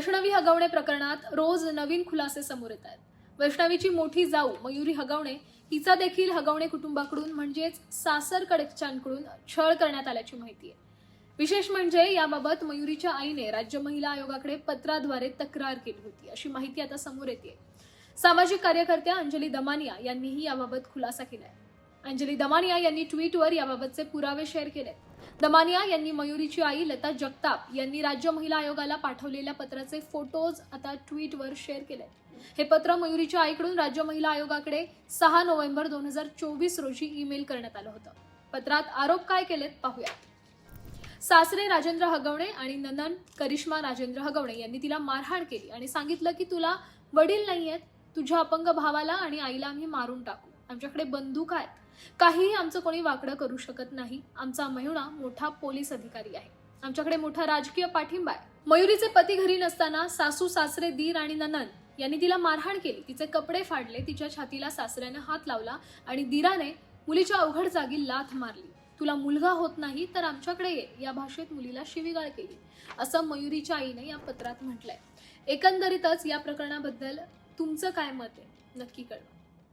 वैष्णवी हगवणे प्रकरणात रोज नवीन खुलासे समोर येत आहेत. वैष्णवीची मोठी जाऊ मयुरी हगवणे हिचा देखील हगवणे कुटुंबाकडून म्हणजेच सासरकडच्यांकडून छळ करण्यात आल्याची माहिती आहे. विशेष म्हणजे याबाबत मयुरीच्या आईने राज्य महिला आयोगाकडे पत्राद्वारे तक्रार केली होती, अशी माहिती आता समोर येते. सामाजिक कार्यकर्त्या अंजली दमानिया यांनीही याबाबत खुलासा केलाय. अंजली दमानिया यांनी ट्विटवर याबाबतचे पुरावे शेअर केले. दमानिया यांनी मयुरीची आई लता जगताप यांनी राज्य महिला आयोगाला पाठवलेल्या पत्राचे फोटोज आता ट्विटवर शेअर केले. हे पत्र मयुरीच्या आईकडून राज्य महिला आयोगाकडे 6 नोव्हेंबर 2024 रोजी ईमेल करण्यात आलं होतं. पत्रात आरोप काय केलेत पाहूया. सासरे राजेंद्र हगवणे आणि ननंद करिश्मा राजेंद्र हगवणे यांनी तिला मारहाण केली आणि सांगितलं की तुला वडील नाहीयेत, तुझ्या अपंग भावाला आणि आईला आम्ही मारून टाकू. आमच्याकडे बंदूक आहेत, काहीही आमचं कोणी वाकडं करू शकत नाही. आमचा मेहुणा मोठा पोलीस अधिकारी आहे, आमच्याकडे मोठा राजकीय पाठिंबा आहे. मयुरीचे पती घरी नसताना सासू सासरे दीर आणि ननंद यांनी तिला मारहाण केली, तिचे कपडे फाडले, तिच्या छातीला सासऱ्याने हात लावला आणि दीराने मुलीच्या अवघड जागी लाथ मारली. तुला मुलगा होत नाही तर आमच्याकडे ये, या भाषेत मुलीला शिवीगाळ केली, असं मयुरीच्या आईने या पत्रात म्हटलंय. एकंदरीतच या प्रकरणाबद्दल तुमचं काय मत आहे नक्की कळवा.